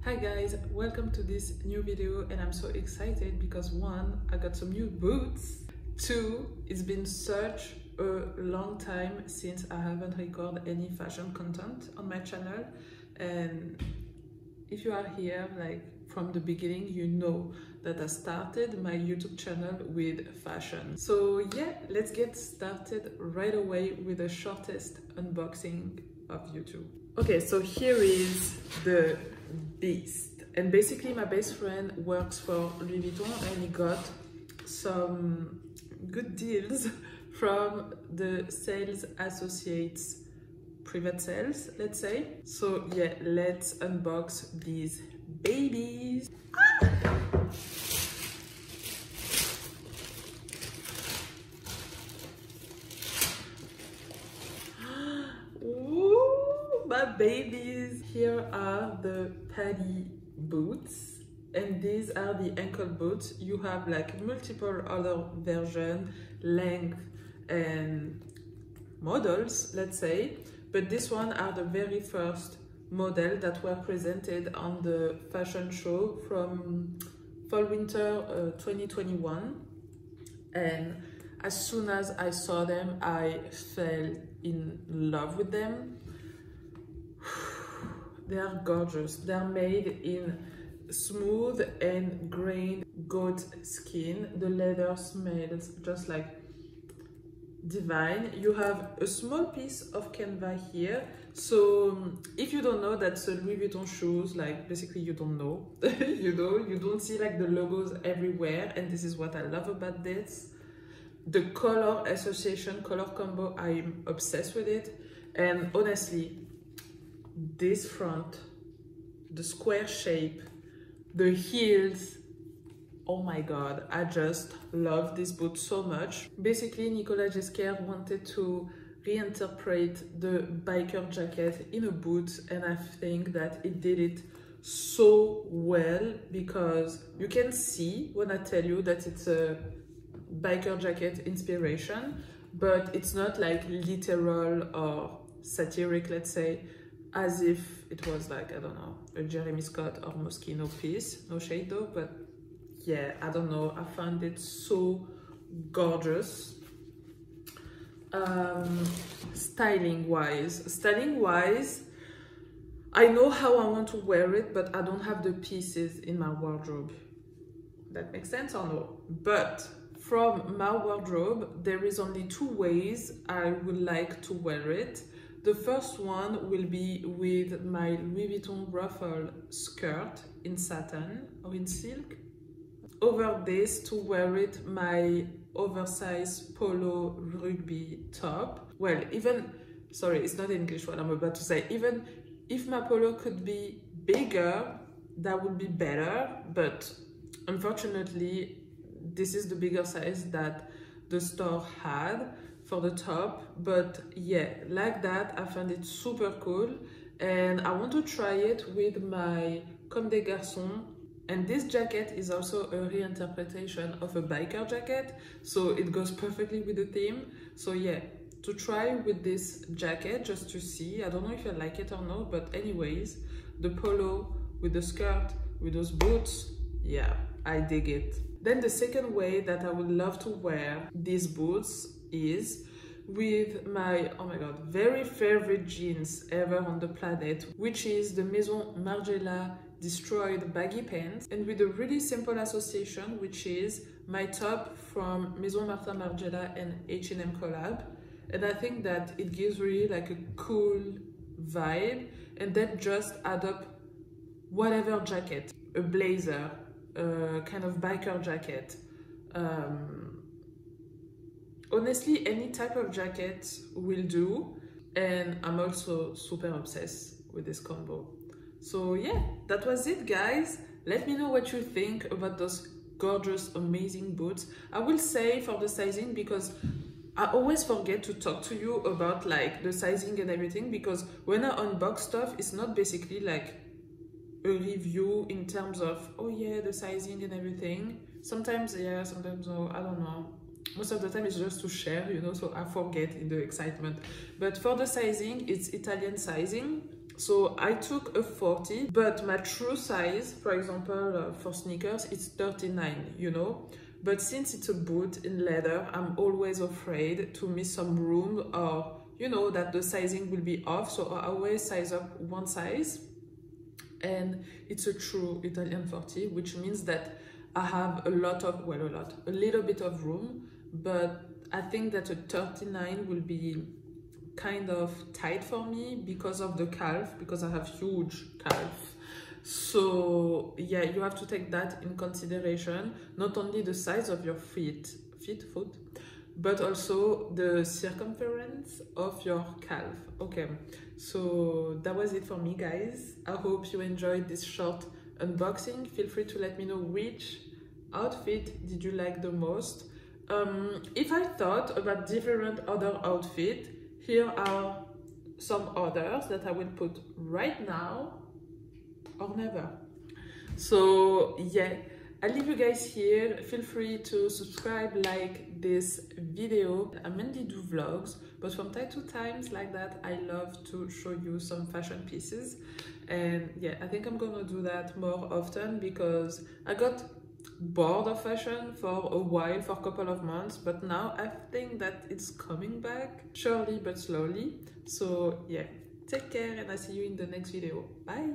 Hi guys, welcome to this new video, and I'm so excited because one, I got some new boots. Two, it's been such a long time since I haven't recorded any fashion content on my channel, and if you are here like from the beginning, you know that I started my YouTube channel with fashion. So yeah, let's get started right away with the shortest unboxing of YouTube. Okay, so here is the beast, and basically my best friend works for Louis Vuitton and he got some good deals from the sales associates private sales, let's say. So yeah, let's unbox these babies. Ooh, my babies. Here are the Patti boots, and these are the ankle boots. You have like multiple other version, length and models, let's say, but this one are the very first model that were presented on the fashion show from fall winter 2021, and as soon as I saw them I fell in love with them. They are gorgeous. They're made in smooth and grained goat skin. The leather smells just like divine. You have a small piece of canvas here, so if you don't know, that's a Louis Vuitton shoes, like basically you don't know. You know, you don't see like the logos everywhere, and this is what I love about this. The color association, color combo, I'm obsessed with it. And honestly, this front, the square shape, the heels, oh my god, I just love this boot so much. Basically, Nicolas Ghesquière wanted to reinterpret the biker jacket in a boot, and I think that it did it so well, because you can see when I tell you that it's a biker jacket inspiration, but it's not like literal or satiric, let's say, as if it was like, I don't know, a Jeremy Scott or Moschino piece. No shade though, but yeah, I don't know, I found it so gorgeous. Styling wise, I know how I want to wear it, but I don't have the pieces in my wardrobe. That makes sense or no? But from my wardrobe, there is only two ways I would like to wear it. The first one will be with my Louis Vuitton ruffle skirt in satin or in silk. Over this, to wear it my oversized polo rugby top. Well, even, sorry, it's not English what I'm about to say. Even if my polo could be bigger, that would be better. But unfortunately, this is the bigger size that the store had for the top. But yeah, like that, I found it super cool, and I want to try it with my Comme des Garçons. And this jacket is also a reinterpretation of a biker jacket, so it goes perfectly with the theme. So yeah, to try with this jacket just to see. I don't know if I like it or not, but anyways, the polo with the skirt, with those boots, yeah, I dig it. Then the second way that I would love to wear these boots is with my, oh my god, very favorite jeans ever on the planet, which is the Maison Margiela Destroyed baggy pants, and with a really simple association, which is my top from Maison Martha Margiela and H&M collab. And I think that it gives really like a cool vibe, and then just add up whatever jacket, a blazer, a kind of biker jacket, honestly any type of jacket will do. And I'm also super obsessed with this combo. So yeah, that was it guys. Let me know what you think about those gorgeous, amazing boots. I will say for the sizing, because I always forget to talk to you about like the sizing and everything, because when I unbox stuff, it's not basically like a review in terms of, oh yeah, the sizing and everything. Sometimes yeah, sometimes no, I don't know. Most of the time it's just to share, you know, so I forget in the excitement. But for the sizing, it's Italian sizing, So I took a 40, but my true size, for example, for sneakers, it's 39, you know. But since it's a boot in leather, I'm always afraid to miss some room, or, you know, that the sizing will be off. So I always size up one size. And it's a true Italian 40, which means that I have a little bit of room, but I think that a 39 will be kind of tight for me because of the calf, because I have huge calf. So yeah, you have to take that in consideration, not only the size of your foot, but also the circumference of your calf. Okay, so that was it for me, guys. I hope you enjoyed this short unboxing. Feel free to let me know which outfit did you like the most. If I thought about different other outfits, here are some others that I will put right now or never. So yeah, I'll leave you guys here. Feel free to subscribe, like this video. I mainly do vlogs, but from time to time like that, I love to show you some fashion pieces. And yeah, I think I'm gonna do that more often because I got bored of fashion for a while, for a couple of months, but now I think that it's coming back, surely but slowly. So yeah, take care and I'll see you in the next video. Bye.